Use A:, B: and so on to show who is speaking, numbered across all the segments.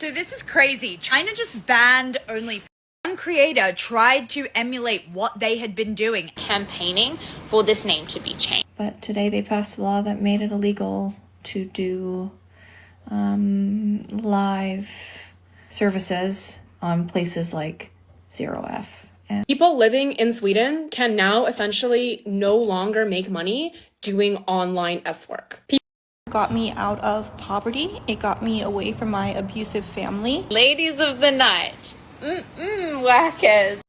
A: So this is crazy. China just banned OnlyFans. One creator tried to emulate what they had been doing,
B: campaigning for this name to be changed.
C: But today they passed a law that made it illegal to do live services on places like Zero F. And
D: people living in Sweden can now essentially no longer make money doing online work.
E: Got me out of poverty. It got me away from my abusive family.
B: Ladies of the night, workers.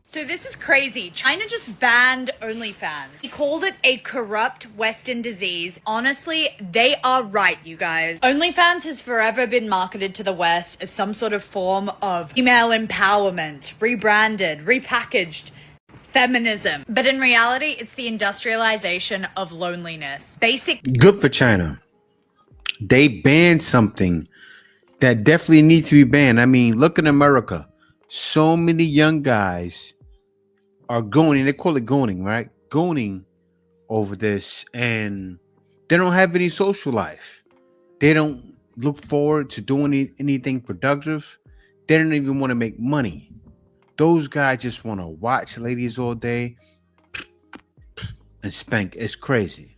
A: So this is crazy. China just banned OnlyFans. He called it a corrupt Western disease. Honestly, they are right, you guys. OnlyFans has forever been marketed to the West as some sort of form of female empowerment, rebranded, repackaged, feminism. But in reality, it's the industrialization of loneliness.
F: Good for China. They banned something that definitely needs to be banned. I mean, look in America. So many young guys are going, they call it gooning, right? Gooning over this, and they don't have any social life. They don't look forward to doing anything productive. They don't even want to make money. Those guys just want to watch ladies all day and spank. It's crazy.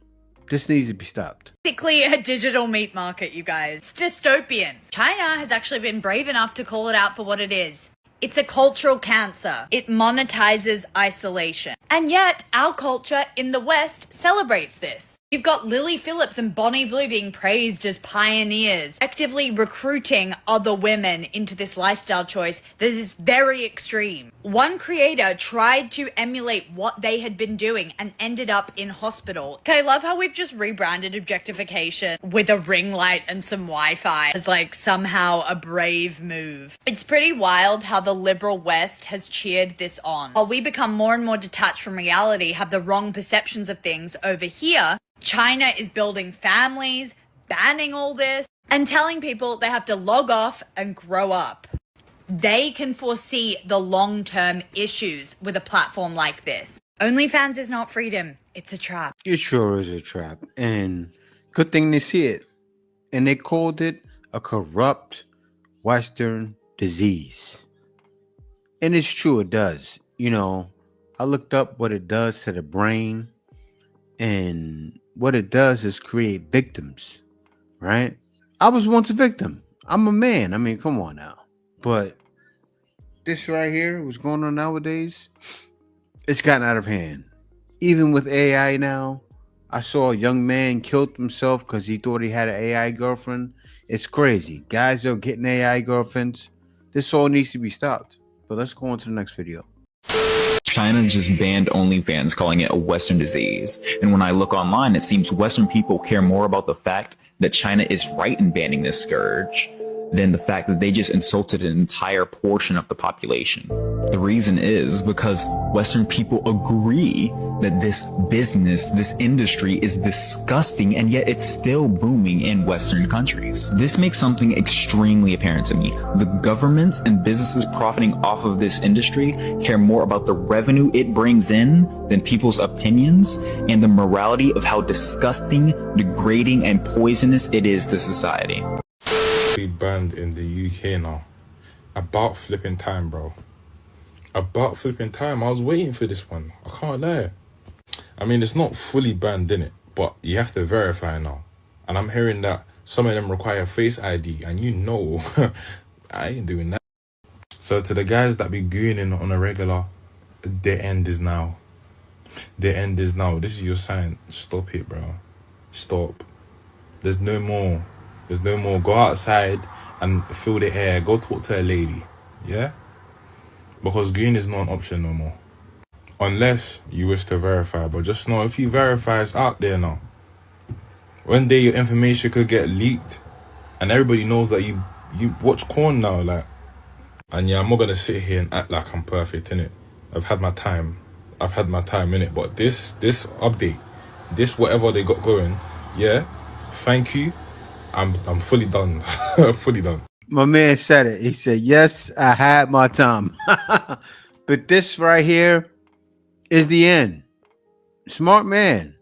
F: This needs to be stopped.
A: Basically a digital meat market, you guys. It's dystopian. China has actually been brave enough to call it out for what it is. It's a cultural cancer. It monetizes isolation. And yet, our culture in the West celebrates this. You've got Lily Phillips and Bonnie Blue being praised as pioneers, actively recruiting other women into this lifestyle choice that is very extreme. One creator tried to emulate what they had been doing and ended up in hospital. Okay, I love how we've just rebranded objectification with a ring light and some Wi-Fi as like somehow a brave move. It's pretty wild how the liberal West has cheered this on. While we become more and more detached from reality, have the wrong perceptions of things over here, China is building families, banning all this, and telling people they have to log off and grow up. They can foresee the long-term issues with a platform like this. OnlyFans is not freedom. It's a trap.
F: It sure is a trap. And good thing they see it. And they called it a corrupt Western disease. And it's true, it does. You know, I looked up what it does to the brain, and what it does is create victims, right? I was once a victim. I'm a man. I mean, come on now. But this right here, what's going on nowadays, it's gotten out of hand. Even with AI now, I saw a young man killed himself because he thought he had an AI girlfriend. It's crazy. Guys are getting AI girlfriends. This all needs to be stopped. But let's go on to the next video.
G: China just banned OnlyFans, calling it a Western disease. And when I look online, it seems Western people care more about the fact that China is right in banning this scourge than the fact that they just insulted an entire portion of the population. The reason is because Western people agree that this business, this industry is disgusting, and yet it's still booming in Western countries. This makes something extremely apparent to me. The governments and businesses profiting off of this industry care more about the revenue it brings in than people's opinions and the morality of how disgusting, degrading, and poisonous it is to society.
H: Be banned in the UK now. About flipping time, bro. About flipping time. I was waiting for this one. I can't lie. I mean, it's not fully banned, innit? But you have to verify now. And I'm hearing that some of them require Face ID. And you know, I ain't doing that. So to the guys that be gooning on a regular, their end is now. Their end is now. This is your sign. Stop it, bro. Stop. There's no more. There's no more. Go outside and feel the air. Go talk to a lady. Yeah? Because green is not an option no more. Unless you wish to verify. But just know, if you verify, it's out there now. One day your information could get leaked. And everybody knows that you watch porn now. Like. And yeah, I'm not going to sit here and act like I'm perfect, innit? I've had my time. Innit? But this update, this whatever they got going, yeah, thank you. I'm fully done. Fully done.
F: My man said it. He said, yes, I had my time. But this right here is the end. Smart man.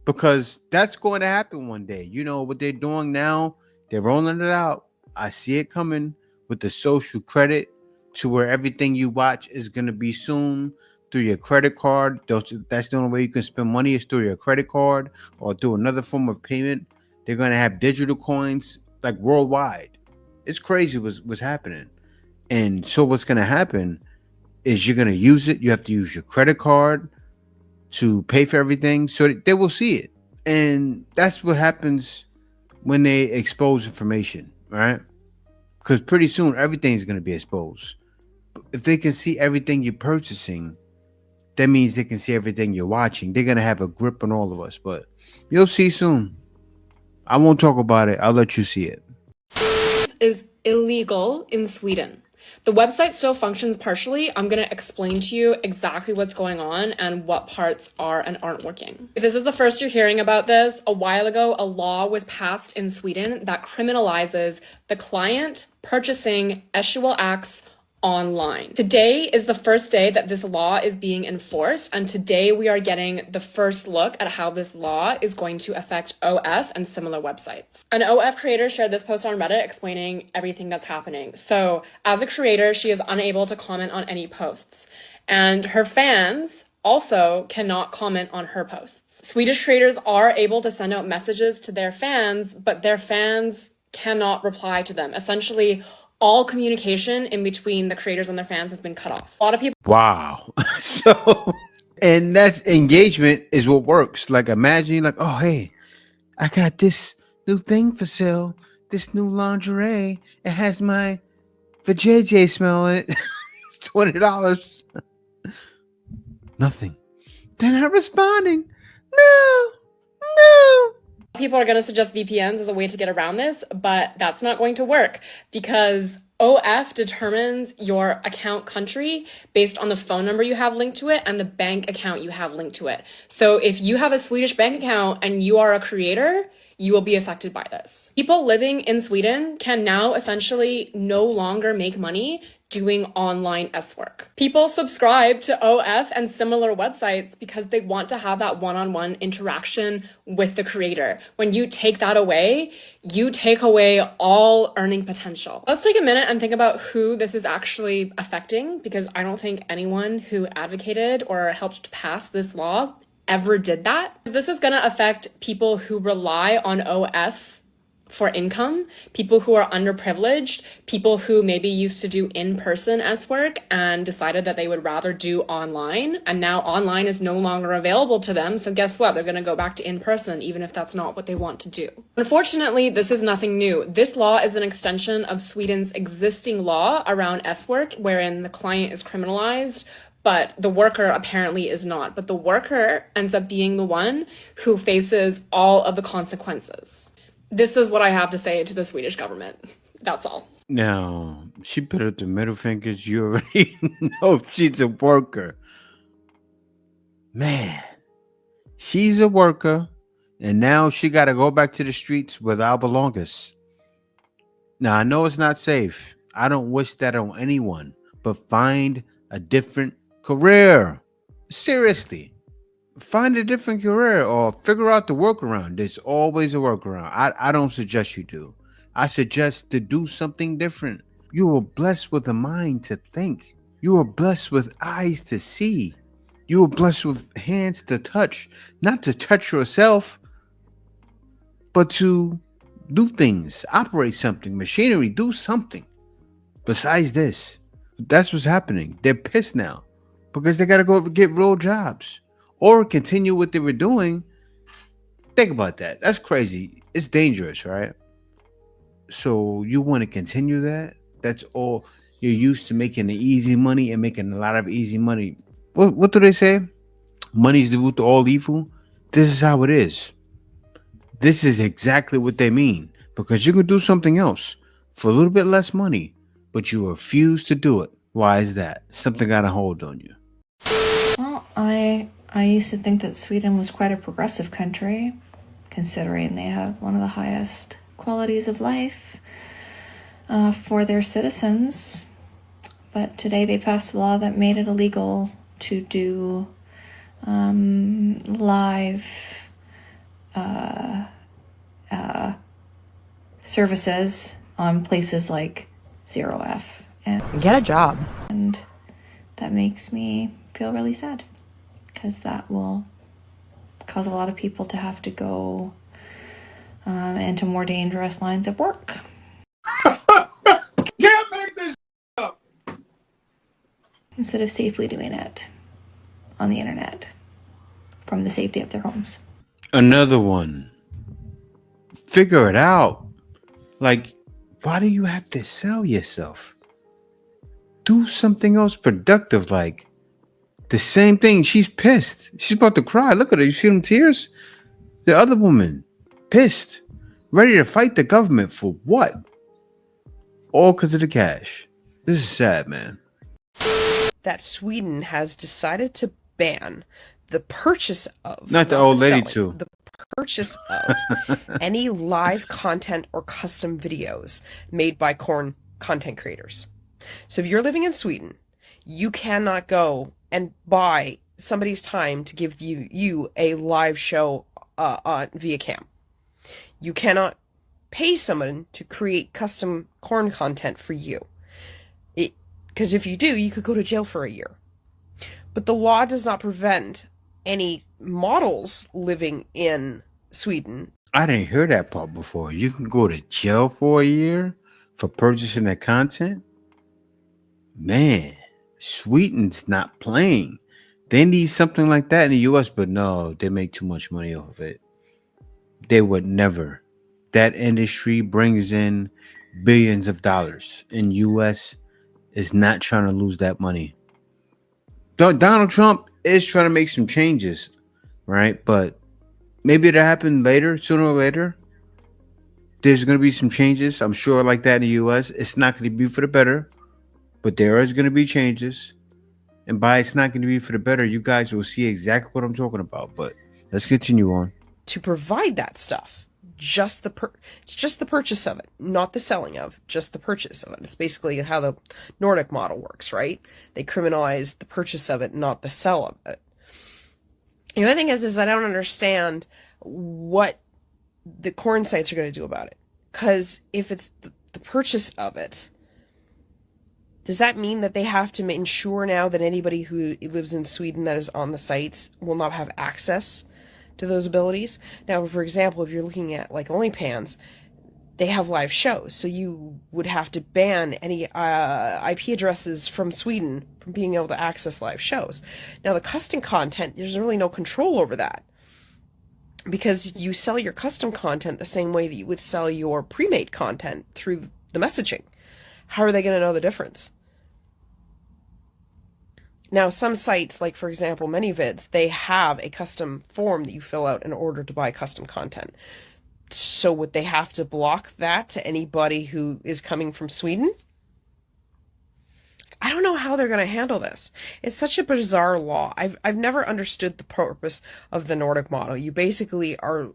F: Because that's going to happen one day. You know what they're doing now? They're rolling it out. I see it coming with the social credit to where everything you watch is going to be soon through your credit card. That's the only way you can spend money is through your credit card or through another form of payment. They're going to have digital coins like worldwide. It's crazy what's happening. And so what's going to happen is you're going to use it. You have to use your credit card to pay for everything so that they will see it. And that's what happens when they expose information, right? Because pretty soon everything's going to be exposed. If they can see everything you're purchasing, that means they can see everything you're watching. They're going to have a grip on all of us, but you'll see soon. I won't talk about it. I'll let you see it.
D: Is illegal in Sweden. The website still functions partially. I'm going to explain to you exactly what's going on and what parts are and aren't working. If this is the first you're hearing about this, a while ago, a law was passed in Sweden that criminalizes the client purchasing sexual acts online. Today is the first day that this law is being enforced, and today we are getting the first look at how this law is going to affect OF and similar websites. An OF creator shared this post on Reddit explaining everything that's happening. So as a creator, she is unable to comment on any posts, and her fans also cannot comment on her posts. Swedish creators are able to send out messages to their fans, but their fans cannot reply to them. Essentially, all communication in between the creators and their fans has been cut off. A lot of people.
F: Wow. So, and that's engagement is what works. Like imagine like, oh, hey, I got this new thing for sale. This new lingerie. It has my vajayjay smell in it. It's $20. Nothing. They're not responding. No.
D: People are going to suggest VPNs as a way to get around this, but that's not going to work because OF determines your account country based on the phone number you have linked to it and the bank account you have linked to it. So if you have a Swedish bank account and you are a creator, you will be affected by this. People living in Sweden can now essentially no longer make money doing online S-work. People subscribe to OF and similar websites because they want to have that one-on-one interaction with the creator. When you take that away, you take away all earning potential. Let's take a minute and think about who this is actually affecting, because I don't think anyone who advocated or helped pass this law ever did that. This is going to affect people who rely on OF for income, people who are underprivileged, people who maybe used to do in-person S-work and decided that they would rather do online, and now online is no longer available to them. So guess what? They're going to go back to in-person, even if that's not what they want to do. Unfortunately, this is nothing new. This law is an extension of Sweden's existing law around S-work, wherein the client is criminalized, but the worker apparently is not. But the worker ends up being the one who faces all of the consequences. This is what I have to say to the Swedish government. That's all.
F: Now, she put up the middle fingers. You already know she's a worker. Man, she's a worker, and now she got to go back to the streets without belongers. Now, I know it's not safe. I don't wish that on anyone, but find a different career. Seriously. Find a different career or figure out the workaround. There's always a workaround. I don't suggest you do. I suggest to do something different. You were blessed with a mind to think. You were blessed with eyes to see. You were blessed with hands to touch. Not to touch yourself, but to do things, operate something, machinery, do something. Besides this, that's what's happening. They're pissed now because they got to go get real jobs. Or continue what they were doing. Think about that. That's crazy. It's dangerous, right? So you want to continue that? That's all you're used to, making the easy money and making a lot of easy money. What do they say? Money's the root to all evil. This is how it is. This is exactly what they mean. Because you can do something else for a little bit less money, but you refuse to do it. Why is that? Something got a hold on you.
C: Well, I used to think that Sweden was quite a progressive country, considering they have one of the highest qualities of life. for their citizens. But today they passed a law that made it illegal to do live services on places like Zero F. And
I: get a job.
C: And that makes me feel really sad, because that will cause a lot of people to have to go into more dangerous lines of work.
F: Can't make this up.
C: Instead of safely doing it on the internet from the safety of their homes.
F: Another one. Figure it out. Like, why do you have to sell yourself? Do something else productive. Like the same thing. She's pissed. She's about to cry. Look at her. You see them tears? The other woman, pissed, ready to fight the government for what? All because of the cash. This is sad, man.
I: That Sweden has decided to ban the purchase of,
F: Not the old lady
I: selling,
F: too.
I: the purchase of any live content or custom videos made by content creators. So if you're living in Sweden, you cannot go and buy somebody's time to give you a live show via cam. You cannot pay someone to create custom corn content for you. Because if you do, you could go to jail for a year. But the law does not prevent any models living in Sweden.
F: I didn't hear that part before. You can go to jail for a year for purchasing that content? Man, Sweden's not playing. They need something like that in the US, but no, they make too much money off of it. They would never. That industry brings in billions of dollars, and US is not trying to lose that money. Donald Trump is trying to make some changes, right? But maybe it'll happen later, sooner or later. There's going to be some changes, I'm sure, like that in the US. It's not going to be for the better, but there is going to be changes. And by it's not going to be for the better, you guys will see exactly what I'm talking about. But let's continue on.
I: To provide that stuff, it's just the purchase of it, not the selling of, just the purchase of it. It's basically how the Nordic model works, right? They criminalize the purchase of it, not the sell of it. The other thing is I don't understand what the corn sites are going to do about it. Because if it's the purchase of it, does that mean that they have to ensure now that anybody who lives in Sweden that is on the sites will not have access to those abilities? Now, for example, if you're looking at like OnlyFans, they have live shows, so you would have to ban any IP addresses from Sweden from being able to access live shows. Now, the custom content, there's really no control over that, because you sell your custom content the same way that you would sell your pre-made content through the messaging. How are they going to know the difference? Now, some sites, like for example, ManyVids, they have a custom form that you fill out in order to buy custom content. So would they have to block that to anybody who is coming from Sweden? I don't know how they're going to handle this. It's such a bizarre law. I've never understood the purpose of the Nordic model. You basically are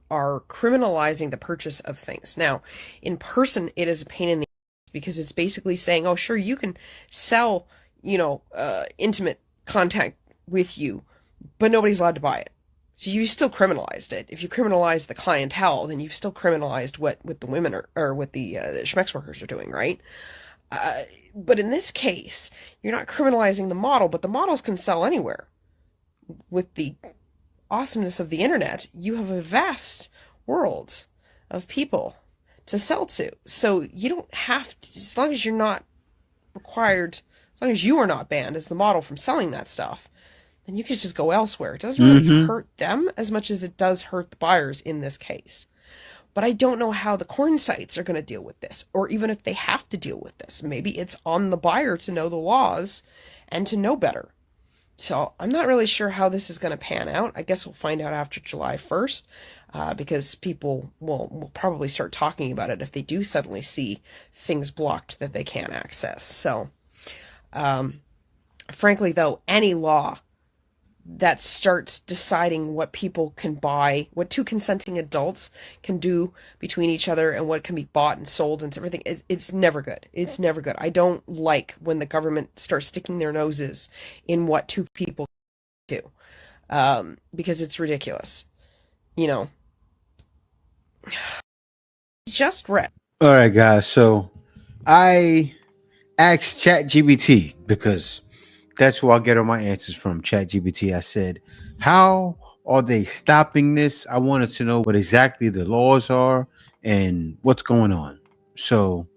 I: criminalizing the purchase of things. Now, in person, it is a pain in the ass, because it's basically saying, oh, sure, you can sell, intimate contact with you, but nobody's allowed to buy it. So you still criminalized it. If you criminalize the clientele, then you've still criminalized what the women or what the Schmex workers are doing, right? But in this case, you're not criminalizing the model, but the models can sell anywhere. With the awesomeness of the internet, you have a vast world of people to sell to. So you don't have to, as long as you're not required, as long as you are not banned as the model from selling that stuff, then you could just go elsewhere. It doesn't really hurt them as much as it does hurt the buyers in this case. But I don't know how the corn sites are going to deal with this, or even if they have to deal with this. Maybe it's on the buyer to know the laws and to know better. So I'm not really sure how this is going to pan out. I guess we'll find out after July 1st, because people will probably start talking about it if they do suddenly see things blocked that they can't access. So, frankly, though, any law that starts deciding what people can buy, what two consenting adults can do between each other, and what can be bought and sold and everything. It's never good. It's never good. I don't like when the government starts sticking their noses in what two people do, because it's ridiculous. You know, just read.
F: All right, guys. So I asked ChatGPT, because that's where I get all my answers from. ChatGPT. I said, how are they stopping this? I wanted to know what exactly the laws are and what's going on. So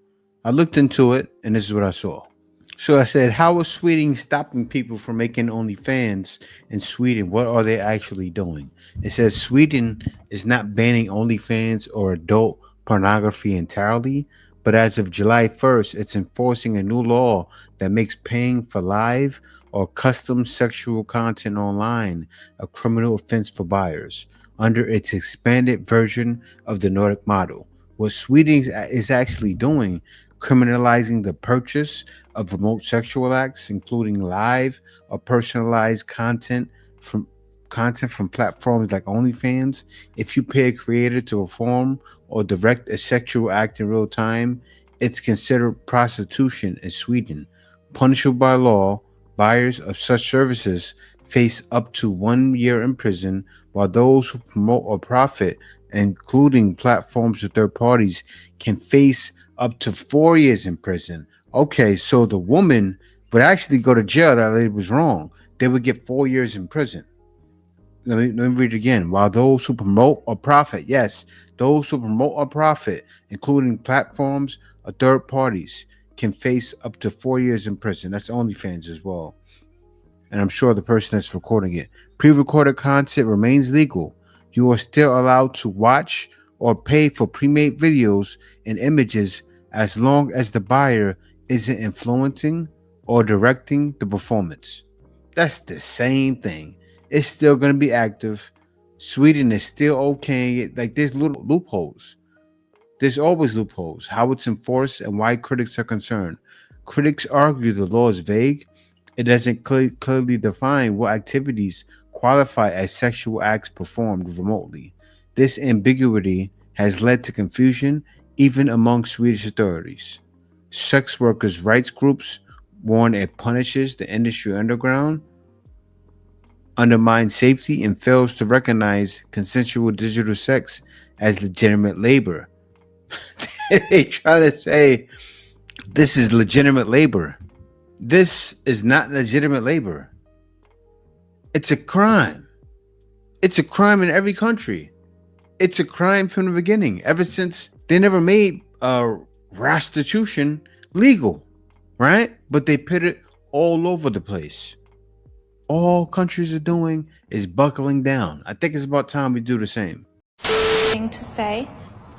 F: I looked into it, and this is what I saw. So I said, how is Sweden stopping people from making OnlyFans in Sweden? What are they actually doing? It says Sweden is not banning OnlyFans or adult pornography entirely, but as of July 1st, it's enforcing a new law that makes paying for live or custom sexual content online a criminal offense for buyers under its expanded version of the Nordic model. What Sweden is actually doing, criminalizing the purchase of remote sexual acts, including live or personalized content from platforms like OnlyFans. If you pay a creator to perform or direct a sexual act in real time, it's considered prostitution in Sweden. Punishable by law, buyers of such services face up to 1 year in prison, while those who promote or profit, including platforms or third parties, can face up to 4 years in prison. Okay, so the woman would actually go to jail. That lady was wrong. They would get 4 years in prison. Let me read it again. While those who promote or profit, yes, those who promote or profit, including platforms or third parties, can face up to 4 years in prison. That's OnlyFans as well. And I'm sure the person that's recording it. Pre-recorded content remains legal. You are still allowed to watch or pay for pre-made videos and images as long as the buyer isn't influencing or directing the performance. That's the same thing. It's still going to be active. Sweden is still okaying it. Like, there's little loopholes. There's always loopholes. How it's enforced and why critics are concerned. Critics argue the law is vague. It doesn't clearly define what activities qualify as sexual acts performed remotely. This ambiguity has led to confusion even among Swedish authorities. Sex workers' rights groups warn it punishes the industry underground, undermines safety, and fails to recognize consensual digital sex as legitimate labor. They try to say this is legitimate labor. This is not legitimate labor. It's a crime. It's a crime in every country. It's a crime from the beginning. Ever since they never made prostitution legal, right? But they put it all over the place. All countries are doing is buckling down. I think it's about time we do the same.
E: Thing to say,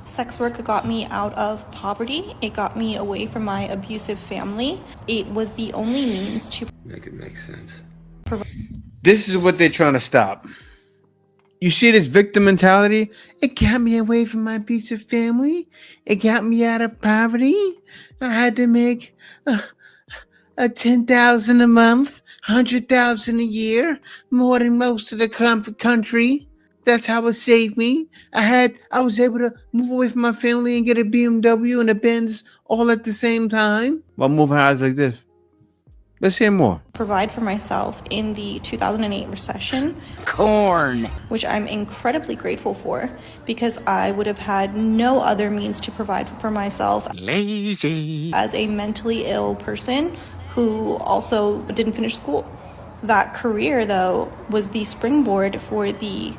E: sex work got me out of poverty. It got me away from my abusive family. It was the only means to
J: make it make sense.
F: This is what they're trying to stop. You see this victim mentality? It got me away from my abusive family. It got me out of poverty. I had to make a 10,000 a month, 100,000 a year, more than most of the country. That's how it saved me. I was able to move away from my family and get a BMW and a Benz all at the same time while moving houses like this. Let's hear more.
E: Provide for myself in the 2008 recession.
J: Corn.
E: Which I'm incredibly grateful for, because I would have had no other means to provide for myself.
J: Lazy.
E: As a mentally ill person who also didn't finish school. That career, though, was the springboard for the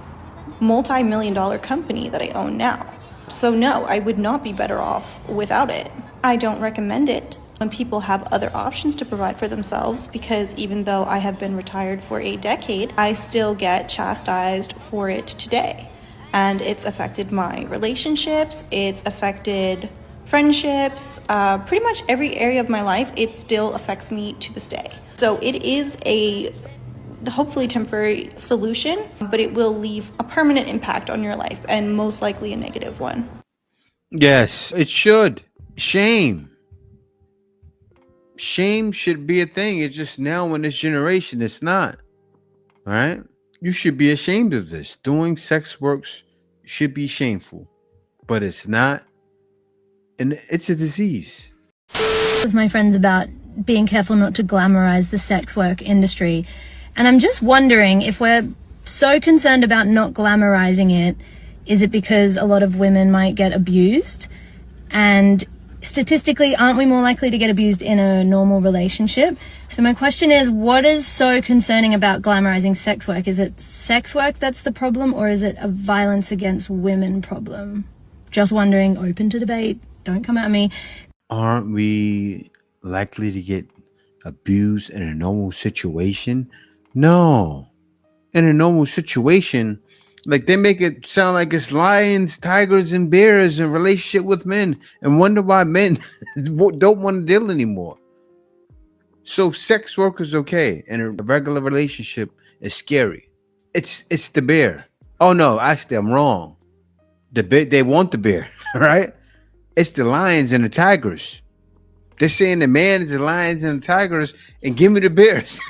E: multi-million-dollar company that I own now. So no, I would not be better off without it. I don't recommend it when people have other options to provide for themselves, because even though I have been retired for a decade, I still get chastised for it today. And it's affected my relationships, it's affected friendships, pretty much every area of my life. It still affects me to this day. So it is a hopefully temporary solution, but it will leave a permanent impact on your life, and most likely a negative one.
F: Yes, it should. Shame should be a thing. It's just now in this generation, it's not. All right? You should be ashamed of this. Doing sex works should be shameful, but it's not. And it's a disease.
K: With my friends about being careful not to glamorize the sex work industry. And I'm just wondering if we're so concerned about not glamorizing it, is it because a lot of women might get abused? And statistically, aren't we more likely to get abused in a normal relationship? So my question is, what is so concerning about glamorizing sex work? Is it sex work that's the problem, or is it a violence against women problem? Just wondering, open to debate. Don't come at me.
F: Aren't we likely to get abused in a normal situation? No. In a normal situation, like they make it sound like it's lions, tigers, and bears in relationship with men, and wonder why men don't want to deal anymore. So sex work is okay, and a regular relationship is scary. It's the bear. Oh no, actually I'm wrong. The bear, they want the bear, right? It's the lions and the tigers. They're saying the man is the lions and the tigers, and give me the bears.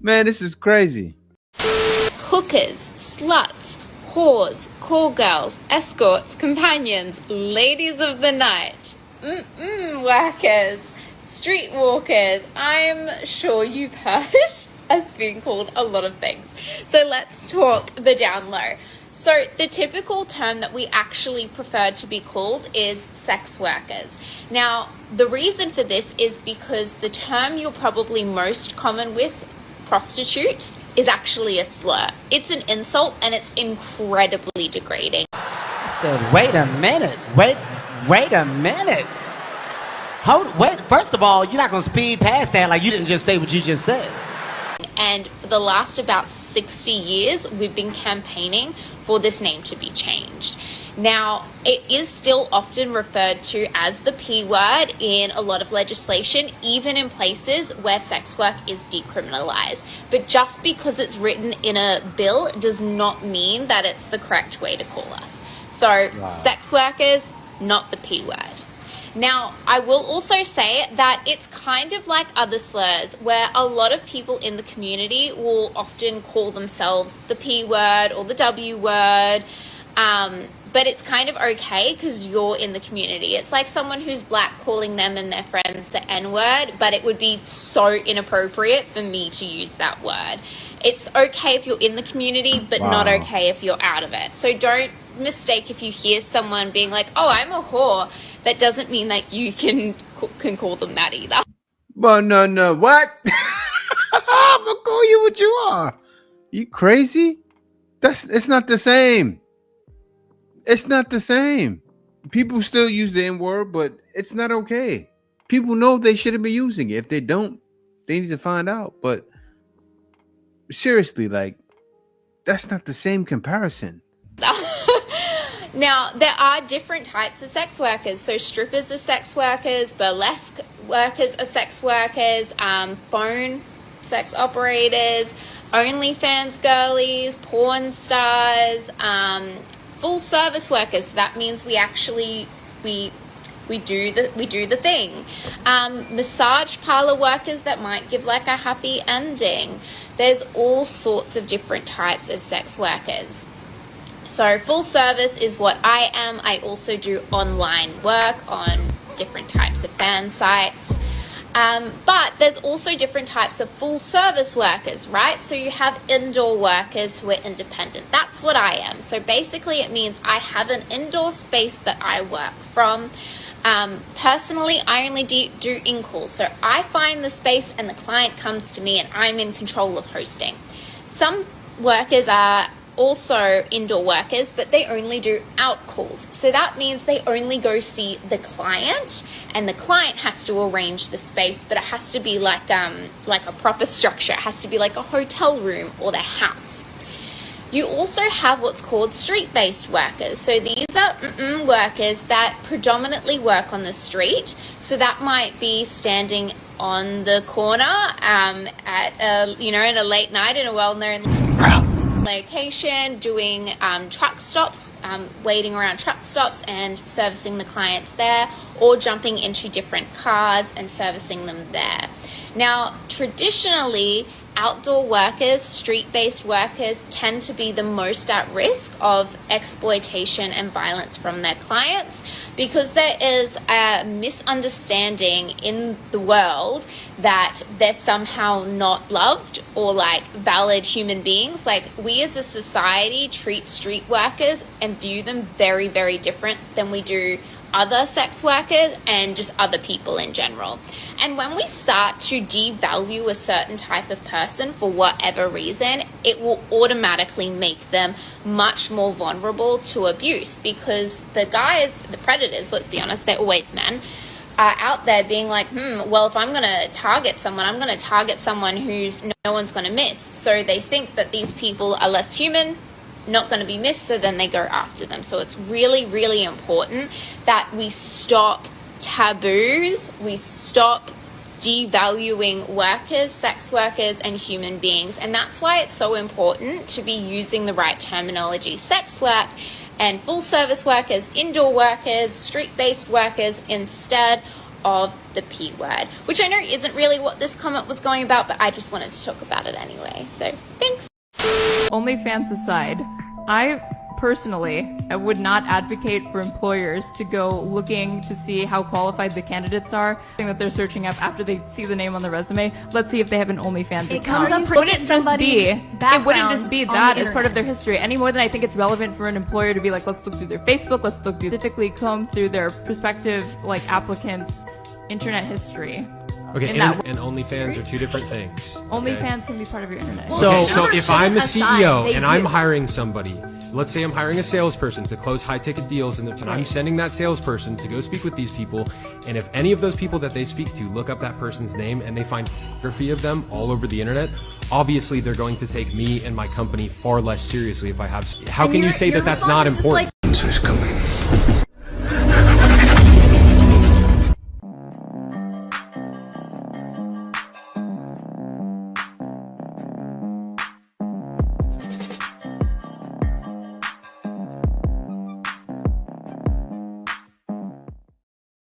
F: Man, this is crazy.
B: Hookers, sluts, whores, call girls, escorts, companions, ladies of the night, workers, streetwalkers. I'm sure you've heard us being called a lot of things. So let's talk the down low. So the typical term that we actually prefer to be called is sex workers. Now, the reason for this is because the term you're probably most common with, prostitutes, is actually a slur. It's an insult and it's incredibly degrading.
L: I said, wait a minute. Wait a minute. Wait, first of all, you're not going to speed past that like you didn't just say what you just said.
B: And for the last about 60 years, we've been campaigning for this name to be changed. Now, it is still often referred to as the P word in a lot of legislation, even in places where sex work is decriminalized. But just because it's written in a bill does not mean that it's the correct way to call us. So, sex workers, not the P word. Now, I will also say that it's kind of like other slurs where a lot of people in the community will often call themselves the P word or the W word, but it's kind of okay because you're in the community. It's like someone who's black calling them and their friends the N word, but it would be so inappropriate for me to use that word. It's okay if you're in the community, but not okay if you're out of it. So don't mistake if you hear someone being like, oh, I'm a whore. That doesn't mean that you can call them that either.
F: But no, what? I'm gonna call you what you are. You crazy? It's not the same. It's not the same. People still use the N-word, but it's not okay. People know they shouldn't be using it. If they don't, they need to find out. But seriously, like, that's not the same comparison.
B: Now, there are different types of sex workers. So strippers are sex workers, burlesque workers are sex workers, phone sex operators, OnlyFans girlies, porn stars, full service workers. So that means we actually we do the thing. Massage parlor workers that might give like a happy ending. There's all sorts of different types of sex workers. So full service is what I am. I also do online work on different types of fan sites. But there's also different types of full service workers, right? So you have indoor workers who are independent. That's what I am. So basically it means I have an indoor space that I work from. Personally, I only do in-calls. So I find the space and the client comes to me and I'm in control of hosting. Some workers are also indoor workers, but they only do out calls. So that means they only go see the client and the client has to arrange the space, but it has to be like a proper structure. It has to be like a hotel room or their house. You also have what's called street-based workers. So these are workers that predominantly work on the street. So that might be standing on the corner at in a late night in a well-known location, doing truck stops, waiting around truck stops and servicing the clients there, or jumping into different cars and servicing them there. Now, traditionally, outdoor workers, street-based workers, tend to be the most at risk of exploitation and violence from their clients, because there is a misunderstanding in the world that they're somehow not loved or like valid human beings. Like, we as a society treat street workers and view them very, very different than we do other sex workers and just other people in general. And when we start to devalue a certain type of person for whatever reason, it will automatically make them much more vulnerable to abuse, because the guys, the predators, let's be honest, they're always men, are out there being like, well, if I'm going to target someone, I'm going to target someone who's no one's going to miss. So they think that these people are less human, not going to be missed, so then they go after them. So it's really, really important that we stop taboos, we stop devaluing workers, sex workers, and human beings. And that's why it's so important to be using the right terminology: sex work and full service workers, indoor workers, street-based workers, instead of the P word, which I know isn't really what this comment was going about, but I just wanted to talk about it anyway. So thanks.
M: OnlyFans aside, I personally would not advocate for employers to go looking to see how qualified the candidates are, that they're searching up after they see the name on the resume. Let's see if they have an OnlyFans account.
A: comes up
M: It wouldn't just be that as part of their
A: internet.
M: history, any more than I think it's relevant for an employer to be like, let's look through their Facebook, let's look through, specifically comb through their prospective like applicants' internet history.
N: Okay,
M: In that
N: and OnlyFans are two different things. okay?
M: OnlyFans can be part of your internet.
N: So if I'm a
A: aside,
N: CEO
A: they
N: and I'm
A: do.
N: hiring somebody, let's say I'm hiring a salesperson to close high-ticket deals, and I'm sending that salesperson to go speak with these people, and if any of those people that they speak to look up that person's name and they find pornography of them all over the internet, obviously they're going to take me and my company far less seriously if I have. How can you say that that's not important?